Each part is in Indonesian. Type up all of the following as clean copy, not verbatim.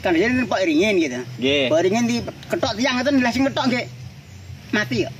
Kan jadi nempak ringin gitu. Nggih. Ringin di ketok tiang ngoten lah sing ketok nggih. Mati ya.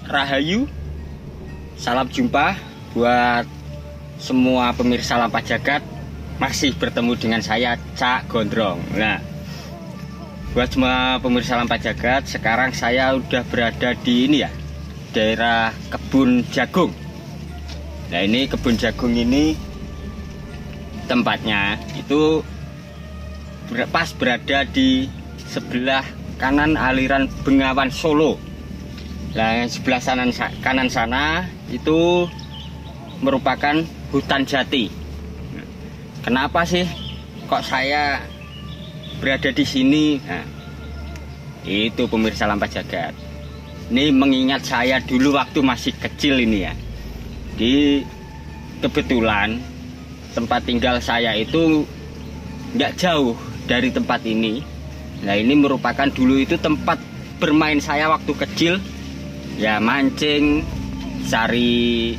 Rahayu, salam jumpa buat semua pemirsa Lampa Jagat. Masih bertemu dengan saya, Cak Gondrong. Nah, buat semua pemirsa Lampa Jagat, sekarang saya udah berada di ini ya, daerah kebun jagung. Nah, ini kebun jagung ini tempatnya itu pas berada di sebelah kanan aliran Bengawan Solo. Nah, yang sebelah kanan sana itu merupakan hutan jati. Kenapa sih kok saya berada di sini? Nah, itu pemirsa Lampa Jagat. Ini mengingat saya dulu waktu masih kecil ini ya. Kebetulan tempat tinggal saya itu nggak jauh dari tempat ini. Nah, ini merupakan dulu itu tempat bermain saya waktu kecil. Ya, mancing, cari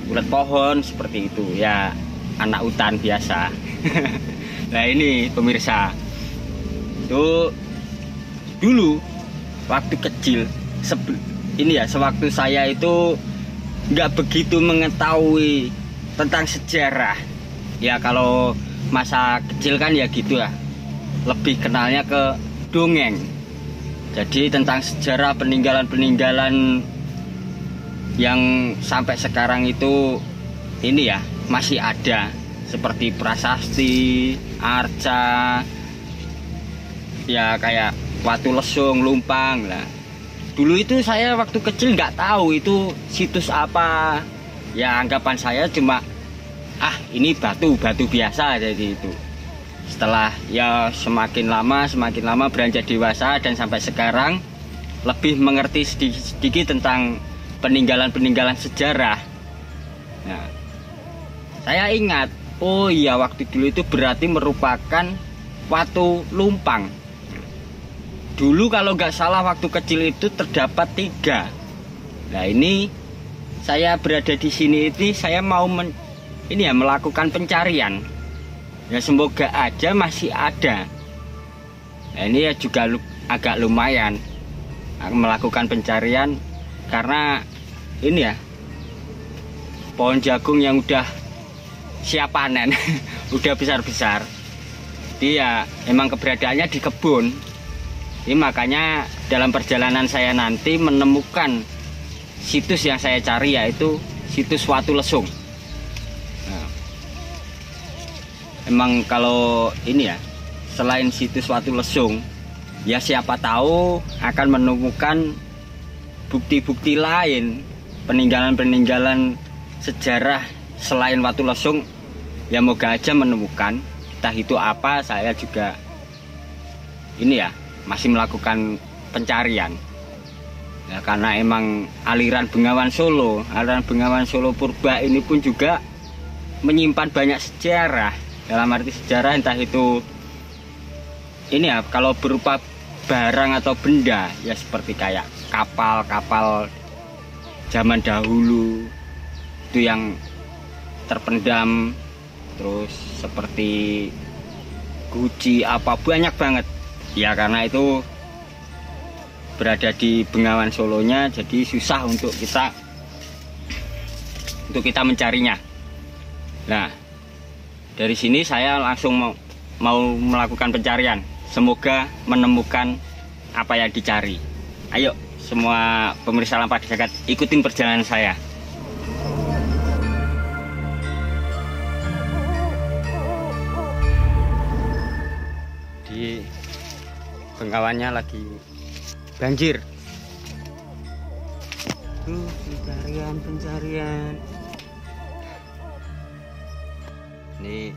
ulet pohon seperti itu ya, anak hutan biasa. Nah, ini pemirsa, itu dulu waktu kecil ini ya, sewaktu saya itu nggak begitu mengetahui tentang sejarah ya. Kalau masa kecil kan ya gitu ya, lebih kenalnya ke dongeng. Jadi tentang sejarah peninggalan-peninggalan yang sampai sekarang itu ini ya masih ada, seperti prasasti, arca, ya kayak Watu Lesung, Lumpang lah. Dulu itu saya waktu kecil nggak tahu itu situs apa. Ya anggapan saya cuma ini batu biasa jadi itu. Setelah ya semakin lama beranjak dewasa dan sampai sekarang lebih mengerti sedikit tentang peninggalan-peninggalan sejarah. Nah, saya ingat, oh iya waktu dulu itu berarti merupakan Watu Lumpang. Dulu kalau nggak salah waktu kecil itu terdapat 3. Nah, ini saya berada di sini ini saya mau melakukan pencarian. Ya semoga aja masih ada. Nah, ini ya juga agak lumayan melakukan pencarian karena ini ya pohon jagung yang udah siap panen, udah besar-besar. Jadi ya emang keberadaannya di kebun. Jadi makanya dalam perjalanan saya nanti menemukan situs yang saya cari, yaitu situs Watu Lesung. Emang kalau ini ya, selain situs Watu Lesung, ya siapa tahu akan menemukan bukti-bukti lain, peninggalan-peninggalan sejarah selain Watu Lesung. Ya moga aja menemukan, entah itu apa, saya juga ini ya masih melakukan pencarian. Ya karena emang aliran Bengawan Solo Purba ini pun juga menyimpan banyak sejarah. Dalam arti sejarah entah itu ini ya, kalau berupa barang atau benda ya seperti kayak kapal zaman dahulu itu yang terpendam, terus seperti guci apa banyak banget ya, karena itu berada di Bengawan Solonya, jadi susah untuk kita mencarinya. Nah, dari sini saya langsung mau melakukan pencarian, semoga menemukan apa yang dicari. Ayo semua pemirsa Lampa Jagat, ikutin perjalanan saya. Di Bengawannya lagi banjir. Pencarian. Ini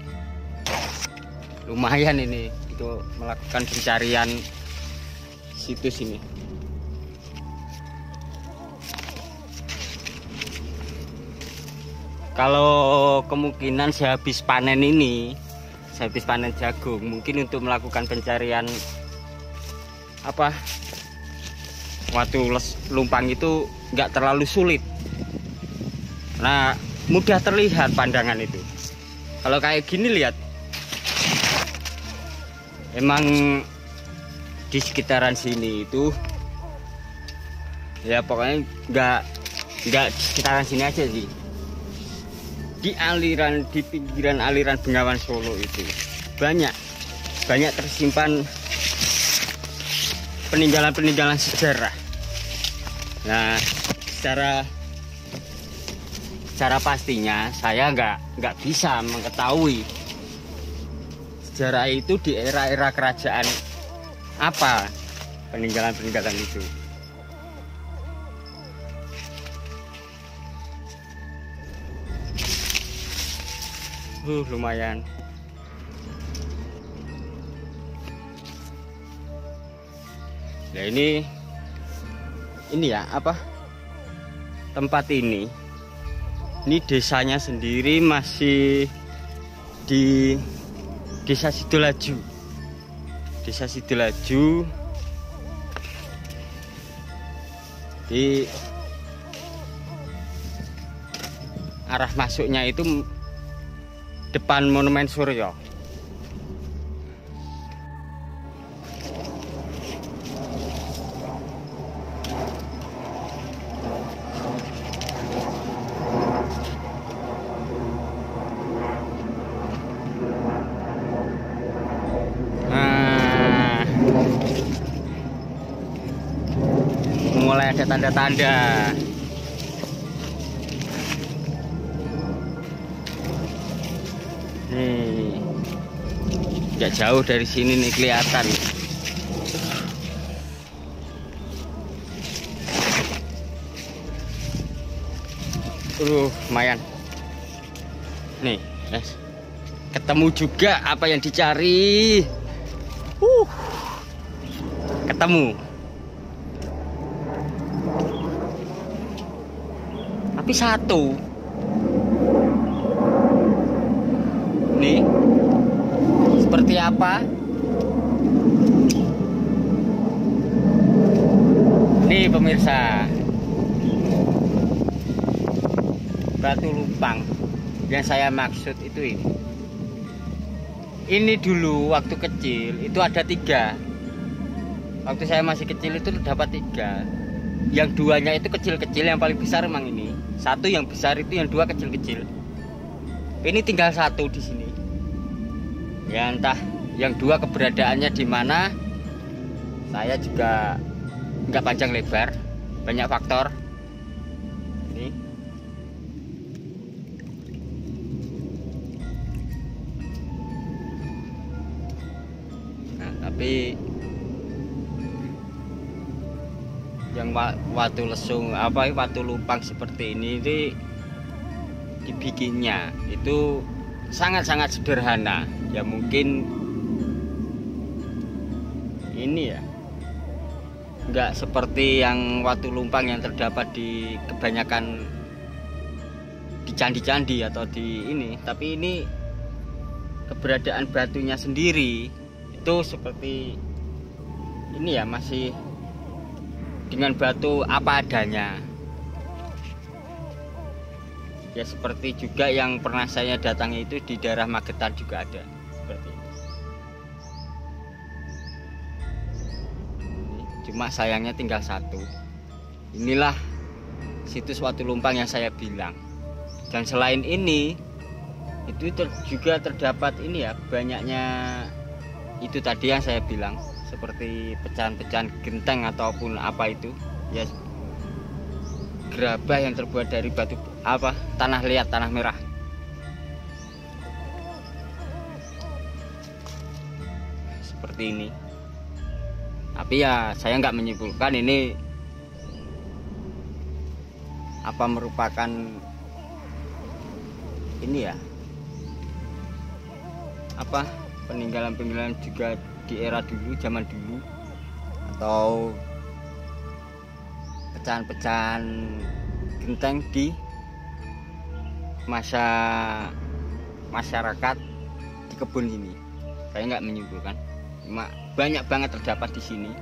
lumayan ini untuk melakukan pencarian situs ini. Kalau kemungkinan sehabis panen jagung, mungkin untuk melakukan pencarian watu lumpang itu nggak terlalu sulit. Nah, mudah terlihat pandangan itu. Kalau kayak gini lihat, emang di sekitaran sini itu ya pokoknya nggak di sekitaran sini aja sih. Di pinggiran aliran Bengawan Solo itu banyak tersimpan peninggalan sejarah. Nah, secara pastinya saya nggak bisa mengetahui sejarah itu di era kerajaan apa peninggalan itu. Lumayan. Nah, ini ya tempat ini desanya sendiri masih di Desa Sidolaju. Di arah masuknya itu depan Monumen Suryo. Nah, mulai ada tanda-tanda. Nih, nggak jauh dari sini nih kelihatan. Lumayan. Nih, guys, ketemu juga apa yang dicari. Ketemu. Tapi satu. Nih, seperti apa? Nih pemirsa, batu lumpang yang saya maksud itu ini. Ini dulu waktu kecil itu ada 3. Waktu saya masih kecil itu dapat 3. Yang 2-nya itu kecil-kecil, yang paling besar emang ini. 1 yang besar itu, yang 2 kecil-kecil. Ini tinggal 1 di sini. Ya entah yang 2 keberadaannya di mana, saya juga nggak panjang lebar, banyak faktor. Ini. Nah, tapi yang watu lesung watu lumpang seperti ini dibikinnya itu sangat-sangat sederhana. Ya mungkin ini ya nggak seperti yang watu lumpang yang terdapat di kebanyakan di candi-candi atau di ini, tapi ini keberadaan batunya sendiri itu seperti ini ya, masih dengan batu apa adanya. Ya seperti juga yang pernah saya datangi itu di daerah Magetan juga ada seperti ini. cuma sayangnya tinggal satu. Inilah situs Watu Lumpang yang saya bilang. Dan selain ini itu juga terdapat ini ya, banyaknya itu tadi yang saya bilang, seperti pecahan-pecahan genteng ataupun apa itu ya, gerabah yang terbuat dari batu apa, tanah liat, tanah merah. Seperti ini. Tapi ya saya nggak menyimpulkan ini apa merupakan ini ya, apa peninggalan-peninggalan juga di era dulu, zaman dulu, atau pecahan-pecahan genteng di masa masyarakat di kebun ini. Saya nggak menyimpulkan, cuma banyak banget terdapat di sini.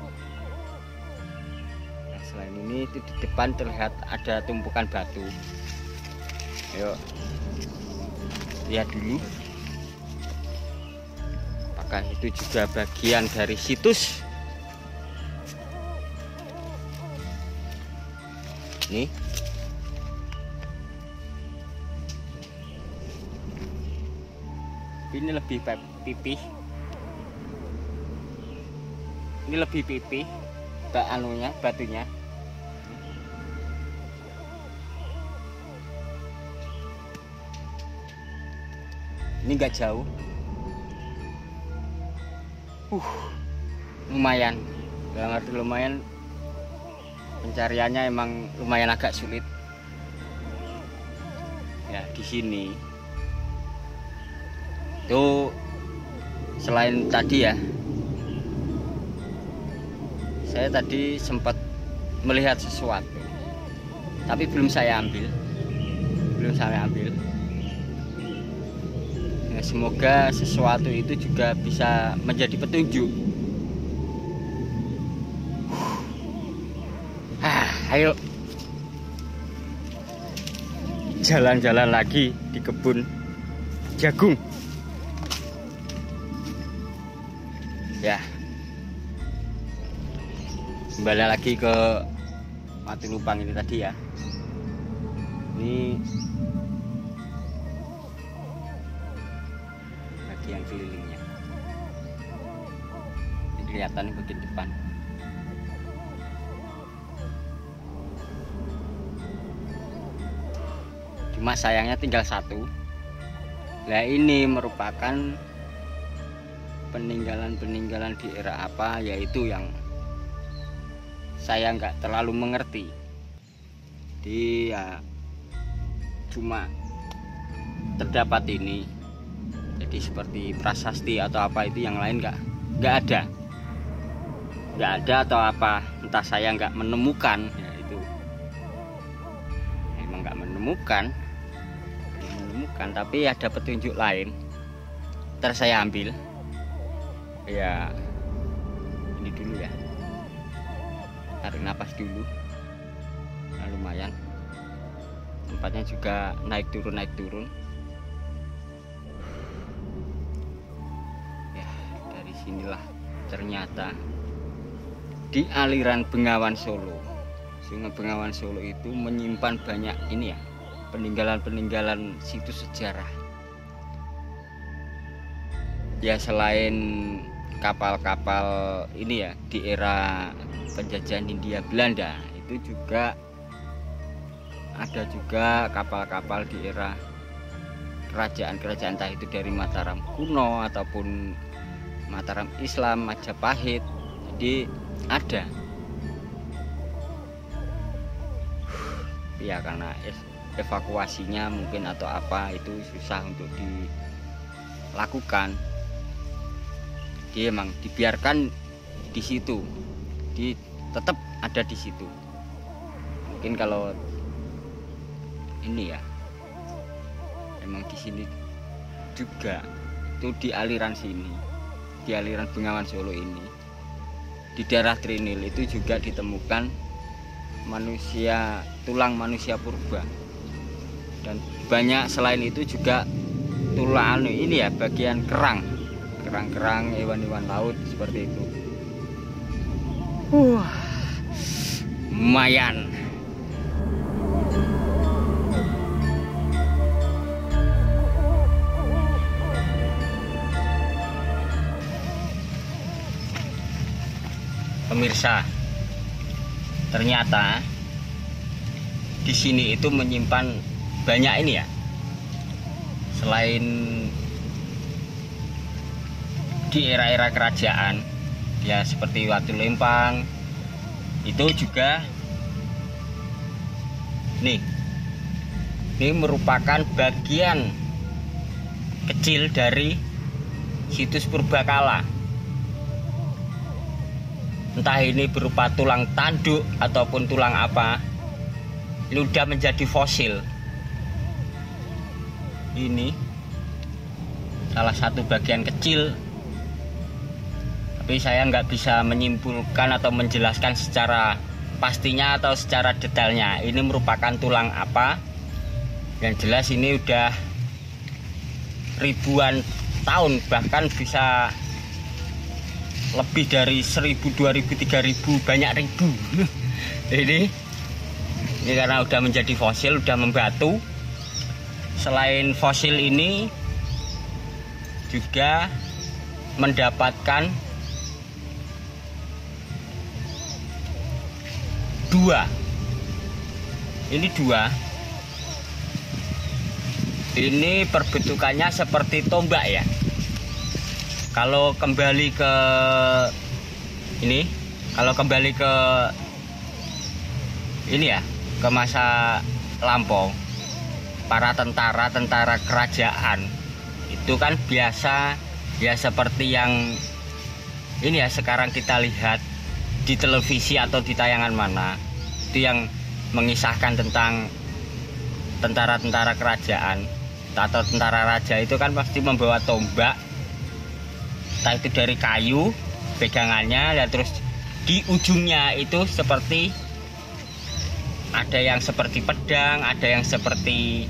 Nah, selain ini itu di depan terlihat ada tumpukan batu. Ayo lihat dulu, apakah itu juga bagian dari situs ini. Ini lebih pipih, ini lebih pipih anunya, batunya. Ini nggak jauh, lumayan, dalam arti lumayan, pencariannya emang lumayan agak sulit ya di sini. Itu selain tadi ya, saya tadi sempat melihat sesuatu, tapi belum saya ambil. Ya, semoga sesuatu itu juga bisa menjadi petunjuk. Ayo jalan-jalan lagi di kebun jagung. Ya, kembali lagi ke Watu Lumpang ini tadi ya. Ini bagian kelilingnya, ini kelihatan di bagian depan. Cuma sayangnya tinggal satu. Nah, ini merupakan peninggalan-peninggalan di era apa, yaitu yang saya nggak terlalu mengerti. Dia cuma terdapat ini, jadi seperti prasasti atau apa itu, yang lain nggak ada atau apa, entah saya nggak menemukan ya, itu emang nggak menemukan, tapi ada petunjuk lain, ntar saya ambil ya. Ini dulu ya, tarik napas dulu. Nah, lumayan, tempatnya juga naik turun ya. Dari sinilah ternyata di aliran Bengawan Solo, Sungai Bengawan Solo itu menyimpan banyak ini ya, peninggalan situs sejarah ya. Selain kapal-kapal ini ya, di era penjajahan Hindia Belanda itu juga ada juga kapal-kapal di era kerajaan-kerajaan, entah itu dari Mataram kuno ataupun Mataram Islam, Majapahit. Jadi ada ya, karena evakuasinya mungkin atau apa itu susah untuk dilakukan. Dia emang dibiarkan di situ, tetap ada di situ. Mungkin kalau ini ya, emang di sini juga itu di aliran sini, di aliran Bengawan Solo ini, di daerah Trinil itu juga ditemukan tulang manusia purba, dan banyak selain itu juga tulang ini ya, bagian kerang hewan-hewan laut seperti itu. Lumayan. Pemirsa, ternyata di sini itu menyimpan banyak ini ya. Selain di era-era kerajaan, ya seperti Watu Lempang, itu juga nih, ini merupakan bagian kecil dari situs purbakala. Entah ini berupa tulang tanduk ataupun tulang apa, ini udah menjadi fosil. Ini salah satu bagian kecil, tapi saya nggak bisa menyimpulkan atau menjelaskan secara pastinya atau secara detailnya ini merupakan tulang apa. Yang jelas ini udah ribuan tahun, bahkan bisa lebih dari 1000, 2000, 3000, banyak ribu. Ini karena udah menjadi fosil, udah membatu. Selain fosil ini juga mendapatkan dua. Ini perbentukannya seperti tombak ya. Kalau kembali ke ini, ya, ke masa lampau, para tentara kerajaan itu kan biasa ya seperti yang ini ya sekarang kita lihat di televisi atau di tayangan mana, itu yang mengisahkan tentang tentara kerajaan atau tentara raja itu kan pasti membawa tombak, entah itu dari kayu pegangannya, dan terus di ujungnya itu seperti ada yang seperti pedang, ada yang seperti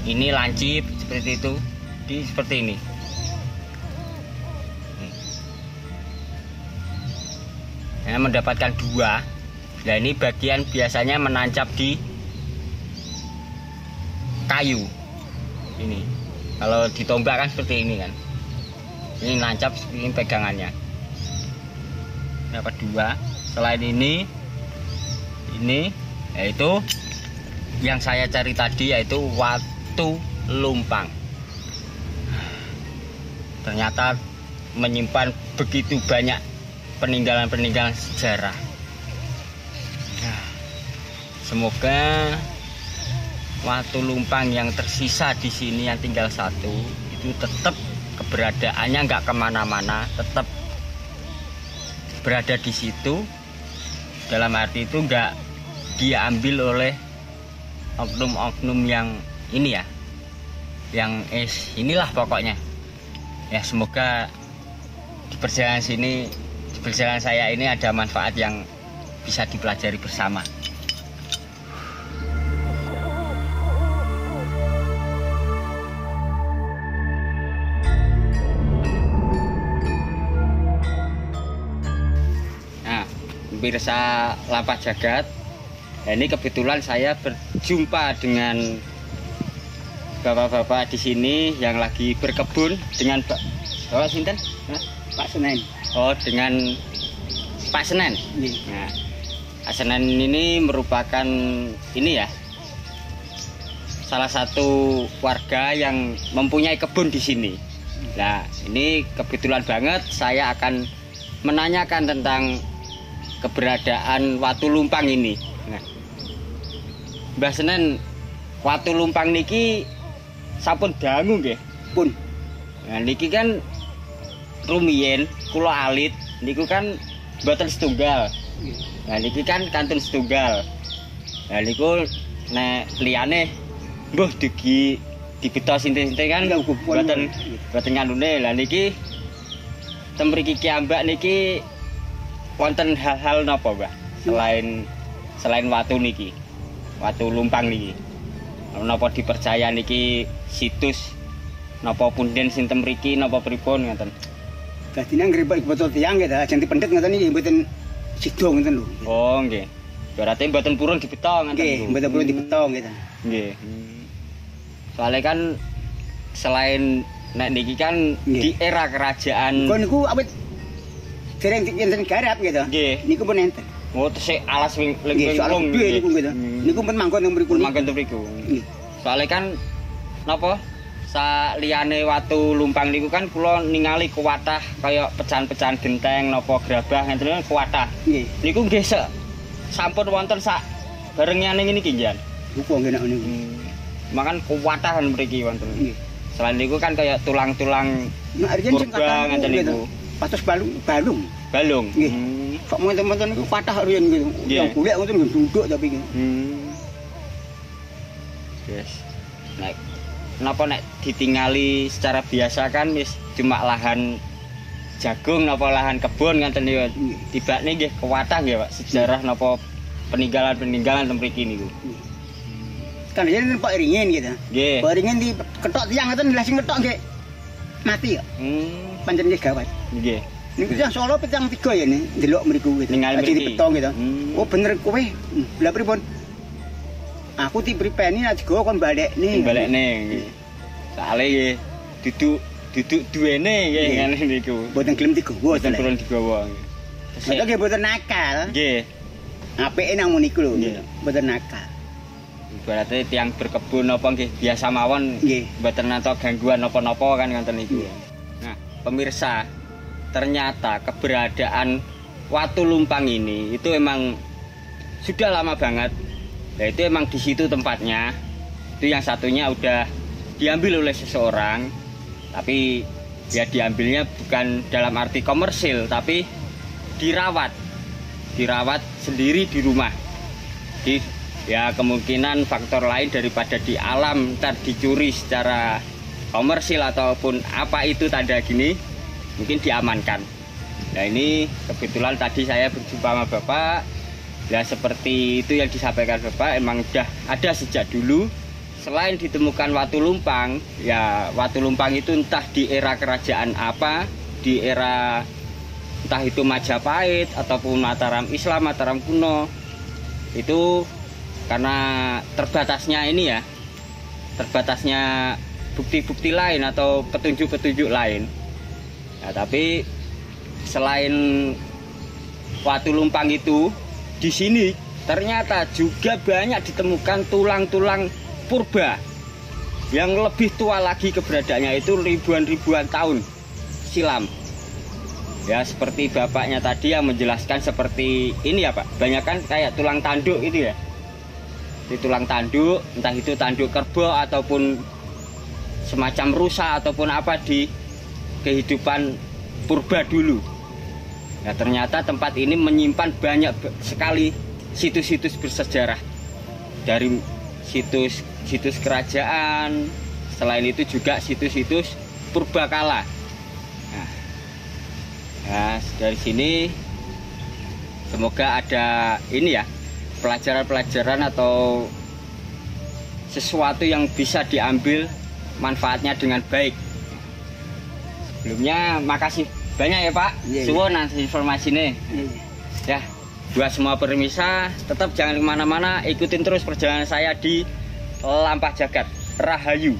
ini lancip seperti itu, seperti ini. Nah, mendapatkan dua. Nah, ini bagian biasanya menancap di kayu. Ini kalau ditombak kan seperti ini kan. Ini nancap, ini pegangannya. Dapat dua. Selain ini yaitu yang saya cari tadi, yaitu Watu Lumpang. Ternyata menyimpan begitu banyak peninggalan sejarah. Nah, semoga Watu Lumpang yang tersisa di sini yang tinggal satu itu tetap keberadaannya nggak kemana-mana, tetap berada di situ. Dalam arti itu nggak diambil oleh oknum-oknum yang ini ya, yang inilah pokoknya. Ya semoga di perjalanan saya ini ada manfaat yang bisa dipelajari bersama. Nah, pemirsa Lampah Jagat, nah, ini kebetulan saya berjumpa dengan bapak-bapak di sini yang lagi berkebun dengan Bapak Sinten? Pak Senen. Oh, dengan Pak Senen. Nah, Pak Senen ini merupakan ini ya, salah satu warga yang mempunyai kebun di sini. Nah, ini kebetulan banget saya akan menanyakan tentang keberadaan Watu Lumpang ini. Nah, Mbah Senen, Watu Lumpang niki sampun dangu nggih? Pun. Nah, niki kan rumiyin kula alit niku kan mboten setunggal. Nah, niki kan kantun setunggal. Nah, niku nek liyane mbuh dibeto sinten-sinten kan mboten nganune. Lah niki ten mriki kiambak niki wonten hal-hal napa, Mbah? Selain watu niki. Watu Lumpang niki. Napa dipercaya niki situs napa punden sinten mriki napa pripun ngoten. Dadine ngribat betul tiyang nggih, ajeng dipendhet ngoten niki mboten Sido ngoten lho. Oh, nggih. Berarti mboten purun dibeto ngoten Nggih, niku. mboten perlu dibeto gitu. Nggih. Soalnya kan selain nek niki kan Nggih. di era kerajaan Kon niku awet dereng enten garap gitu. Nggih. Niku pun enten. Oh, tesih alas Nggih, lengkung. soal gede niku gitu. Niku pun manggon teng mriku. Manggon teng mriku. Nggih. Soalnya kan napa? Saliyane watu lumpang niku kan kula ningali kuwatah kaya pecahan-pecahan genteng napa grabah ngenten kuwatah. Nggih. Niku nggih sampun wonten sak barengane ngene iki njen. Upo nggih nek niku. Makan kuwatah mriki wonten. Nggih. Selain niku kan kaya tulang-tulang Nek arjen sing purba ngenten niku. Patos balung. Balung. Nggih. Kok monten-monten niku patah riyen gitu. Nggih. Yang golek ngoten nggih duduk tapi nggih. Yes. Napa nek ditingali secara biasa kan wis cuma lahan jagung napa lahan kebun ngoten niku. Tibane nggih kuwatah nggih Pak sejarah napa peninggalan-peninggalan teng mriki niku. Kan yen Pak Ringin gitu. Nggih. Pak Ringin di ketok tiang ngoten lah sing ketok nggih mati kok. Pancen nggih gawat. Nggih. Niku yang Solo petang 3 ya nih, delok mriku gitu. Ningali Lagi mriki. dipetong gitu. Oh bener kowe. Lah pripun? Aku dipripeni nek digawa kon balekne. Balekne nggih. Soale nggih duduk duwene nggih ngene niku. Mboten gelem digawa Boten to. perlu digawa. Mboten nggih mboten nakal. Nggih. Apike nang niku lho. Nggih. Mboten nakal. Berarti tiang berkebun apa nggih biasa mawon Nggih. mboten nata gangguan napa-napa kan ngoten niku. Nah, pemirsa, ternyata keberadaan watu lumpang ini itu emang sudah lama banget. Nah, itu emang di situ tempatnya. Itu yang satunya udah diambil oleh seseorang, tapi ya diambilnya bukan dalam arti komersil, tapi dirawat sendiri di rumah. Ya kemungkinan faktor lain daripada di alam ntar dicuri secara komersil ataupun apa itu tanda gini, mungkin diamankan. Nah ini kebetulan tadi saya berjumpa sama Bapak. Ya seperti itu yang disampaikan Bapak, emang udah ada sejak dulu. Selain ditemukan watu lumpang, ya watu lumpang itu entah di era kerajaan apa, di era entah itu Majapahit ataupun Mataram Islam, Mataram kuno, itu karena terbatasnya ini ya, terbatasnya bukti-bukti lain atau petunjuk-petunjuk lain. Nah, tapi selain watu lumpang itu, di sini ternyata juga banyak ditemukan tulang-tulang purba yang lebih tua lagi keberadaannya, itu ribuan tahun silam. Ya seperti bapaknya tadi yang menjelaskan seperti ini ya Pak, banyak kan kayak tulang tanduk itu ya. Di tulang tanduk, entah itu tanduk kerbau ataupun semacam rusa ataupun apa di kehidupan purba dulu. Nah ternyata tempat ini menyimpan banyak sekali situs-situs bersejarah, dari situs kerajaan, selain itu juga situs-situs purbakala. Nah dari sini semoga ada ini ya, pelajaran-pelajaran atau sesuatu yang bisa diambil manfaatnya dengan baik. Sebelumnya makasih banyak ya Pak. Suwun nanti informasinya. Ya, buat semua pemirsa tetap jangan kemana-mana, ikutin terus perjalanan saya di Lampah Jagat Rahayu.